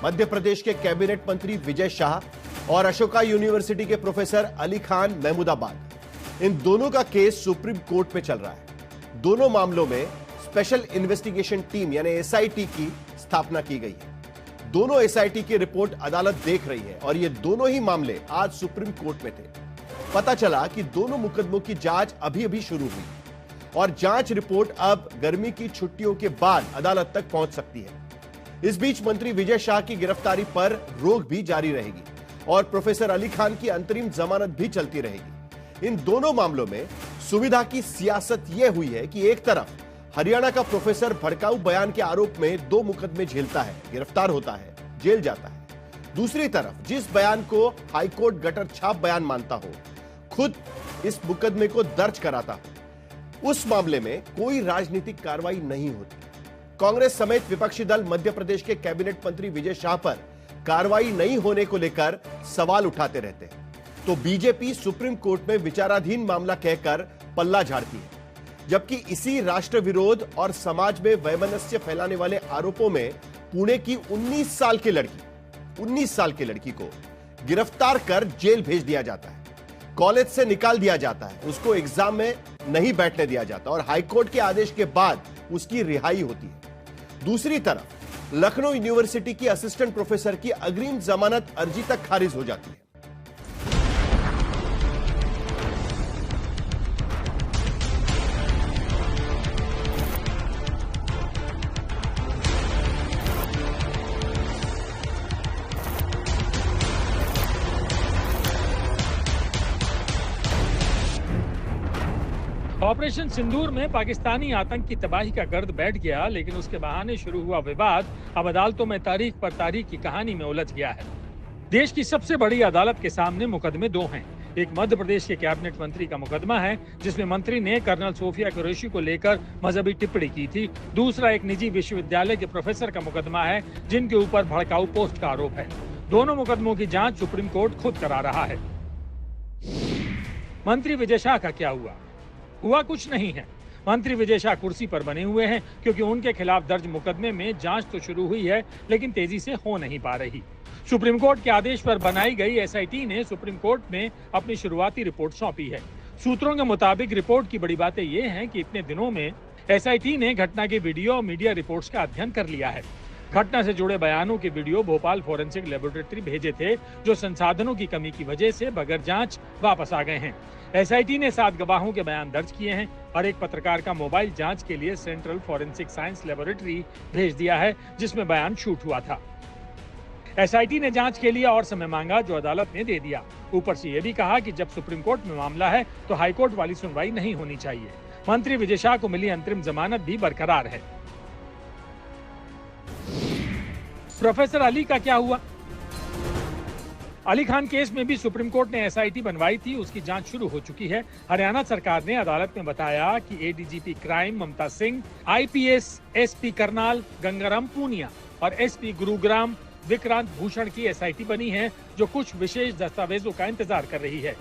मध्य प्रदेश के कैबिनेट मंत्री विजय शाह और अशोका यूनिवर्सिटी के प्रोफेसर अली खान महमूदाबाद, इन दोनों का केस सुप्रीम कोर्ट में चल रहा है। दोनों मामलों में स्पेशल इन्वेस्टिगेशन टीम यानी एसआईटी की स्थापना की गई है। दोनों एसआईटी की रिपोर्ट अदालत देख रही है और ये दोनों ही मामले आज सुप्रीम कोर्ट में थे। पता चला कि दोनों मुकदमों की जांच अभी शुरू हुई और जांच रिपोर्ट अब गर्मी की छुट्टियों के बाद अदालत तक पहुंच सकती है। इस बीच मंत्री विजय शाह की गिरफ्तारी पर रोक भी जारी रहेगी और प्रोफेसर अली खान की अंतरिम जमानत भी चलती रहेगी। इन दोनों मामलों में सुविधा की सियासत यह हुई है कि एक तरफ हरियाणा का प्रोफेसर भड़काऊ बयान के आरोप में 2 मुकदमे झेलता है, गिरफ्तार होता है, जेल जाता है। दूसरी तरफ जिस बयान को हाईकोर्ट गटर छाप बयान मानता हो, खुद इस मुकदमे को दर्ज कराता हो, उस मामले में कोई राजनीतिक कार्रवाई नहीं होती। कांग्रेस समेत विपक्षी दल मध्य प्रदेश के कैबिनेट मंत्री विजय शाह पर कार्रवाई नहीं होने को लेकर सवाल उठाते रहते हैं, तो बीजेपी सुप्रीम कोर्ट में विचाराधीन मामला कहकर पल्ला झाड़ती है। जबकि इसी राष्ट्र विरोध और समाज में वैमनस्य फैलाने वाले आरोपों में पुणे की 19 साल की लड़की को गिरफ्तार कर जेल भेज दिया जाता है, कॉलेज से निकाल दिया जाता है, उसको एग्जाम में नहीं बैठने दिया जाता और हाईकोर्ट के आदेश के बाद उसकी रिहाई होती है। दूसरी तरफ लखनऊ यूनिवर्सिटी की असिस्टेंट प्रोफेसर की अग्रिम जमानत अर्जी तक खारिज हो जाती है। ऑपरेशन सिंदूर में पाकिस्तानी आतंक की तबाही का गर्द बैठ गया, लेकिन उसके बहाने शुरू हुआ विवाद अब अदालतों में तारीख पर तारीख की कहानी में उलझ गया है। देश की सबसे बड़ी अदालत के सामने मुकदमे 2 हैं। एक मध्य प्रदेश के कैबिनेट मंत्री का मुकदमा है जिसमें मंत्री ने कर्नल सोफिया कुरैशी को लेकर मजहबी टिप्पणी की थी। दूसरा एक निजी विश्वविद्यालय के प्रोफेसर का मुकदमा है जिनके ऊपर भड़काऊ पोस्ट का आरोप है। दोनों मुकदमों की जांच सुप्रीम कोर्ट खुद करा रहा है। मंत्री विजय शाह का क्या हुआ कुछ नहीं है। मंत्री विजय शाह कुर्सी पर बने हुए हैं क्योंकि उनके खिलाफ दर्ज मुकदमे में जांच तो शुरू हुई है लेकिन तेजी से हो नहीं पा रही। सुप्रीम कोर्ट के आदेश पर बनाई गई एसआईटी ने सुप्रीम कोर्ट में अपनी शुरुआती रिपोर्ट सौंपी है। सूत्रों के मुताबिक रिपोर्ट की बड़ी बातें ये हैं कि इतने दिनों में एसआईटी ने घटना के वीडियो और मीडिया रिपोर्ट्स का अध्ययन कर लिया है। घटना से जुड़े बयानों के वीडियो भोपाल फॉरेंसिक लेबोरेटरी भेजे थे जो संसाधनों की कमी की वजह से बगैर जांच वापस आ गए हैं। एसआईटी ने 7 गवाहों के बयान दर्ज किए हैं और एक पत्रकार का मोबाइल जांच के लिए सेंट्रल फॉरेंसिक साइंस लेबोरेटरी भेज दिया है जिसमें बयान शूट हुआ था। एसआईटी ने जांच के लिए और समय मांगा जो अदालत ने दे दिया। ऊपर से यह भी कहा कि जब सुप्रीम कोर्ट में मामला है तो हाईकोर्ट वाली सुनवाई नहीं होनी चाहिए। मंत्री विजय शाह को मिली अंतरिम जमानत भी बरकरार है। प्रोफेसर अली का क्या हुआ? अली खान केस में भी सुप्रीम कोर्ट ने एसआईटी बनवाई थी, उसकी जांच शुरू हो चुकी है। हरियाणा सरकार ने अदालत में बताया कि एडीजीपी क्राइम ममता सिंह, आईपीएस एसपी करनाल गंगाराम पूनिया और एसपी गुरुग्राम विक्रांत भूषण की एसआईटी बनी है जो कुछ विशेष दस्तावेजों का इंतजार कर रही है।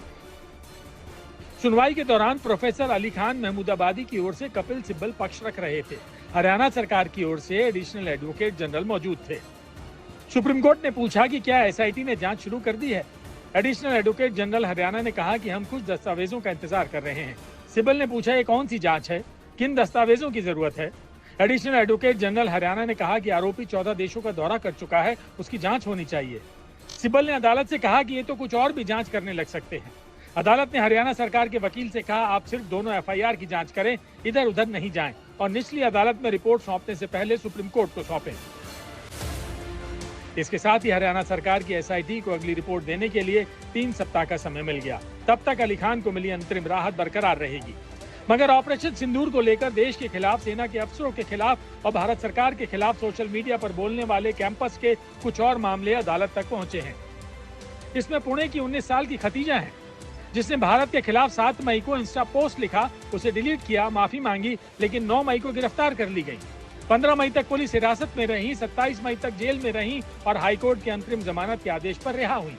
सुनवाई के दौरान प्रोफेसर अली खान महमूदाबादी की ओर से कपिल सिब्बल पक्ष रख रहे थे। हरियाणा सरकार की ओर से एडिशनल एडवोकेट जनरल मौजूद थे। सुप्रीम कोर्ट ने पूछा कि क्या एसआईटी ने जांच शुरू कर दी है। एडिशनल एडवोकेट जनरल हरियाणा ने कहा कि हम कुछ दस्तावेजों का इंतजार कर रहे हैं। सिब्बल ने पूछा ये कौन सी जांच है, किन दस्तावेजों की जरूरत है। एडिशनल एडवोकेट जनरल हरियाणा ने कहा कि आरोपी 14 देशों का दौरा कर चुका है, उसकी जांच होनी चाहिए। सिब्बल ने अदालत से कहा कि ये तो कुछ और भी जांच करने लग सकते हैं। अदालत ने हरियाणा सरकार के वकील से कहा आप सिर्फ दोनों एफआईआर की जांच करें, इधर उधर नहीं जाएं और निचली अदालत में रिपोर्ट सौंपने से पहले सुप्रीम कोर्ट को सौंपें। इसके साथ ही हरियाणा सरकार की एसआईटी को अगली रिपोर्ट देने के लिए 3 सप्ताह का समय मिल गया। तब तक अली खान को मिली अंतरिम राहत बरकरार रहेगी। मगर ऑपरेशन सिंदूर को लेकर देश के खिलाफ, सेना के अफसरों के खिलाफ और भारत सरकार के खिलाफ सोशल मीडिया पर बोलने वाले कैंपस के कुछ और मामले अदालत तक पहुंचे हैं। इसमें पुणे की 19 साल की खतीजा है जिसने भारत के खिलाफ 7 मई को इंस्टा पोस्ट लिखा, उसे डिलीट किया, माफी मांगी, लेकिन 9 मई को गिरफ्तार कर ली गई। 15 मई तक पुलिस हिरासत में रही, 27 मई तक जेल में रही और हाईकोर्ट के अंतरिम जमानत के आदेश पर रिहा हुई।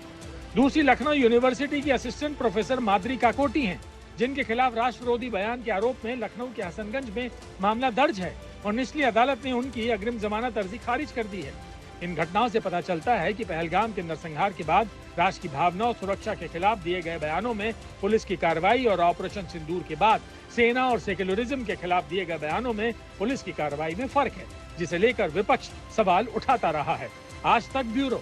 दूसरी लखनऊ यूनिवर्सिटी की असिस्टेंट प्रोफेसर माधुरी काकोटी हैं जिनके खिलाफ राष्ट्र विरोधी बयान के आरोप में लखनऊ के हसनगंज में मामला दर्ज है और निचली अदालत ने उनकी अग्रिम जमानत अर्जी खारिज कर दी है। इन घटनाओं से पता चलता है कि पहलगाम के नरसंहार के बाद राष्ट्र की भावना और सुरक्षा के खिलाफ दिए गए बयानों में पुलिस की कार्रवाई और ऑपरेशन सिंदूर के बाद सेना और सेक्युलरिज्म के खिलाफ दिए गए बयानों में पुलिस की कार्रवाई में फर्क है, जिसे लेकर विपक्ष सवाल उठाता रहा है। आज तक ब्यूरो।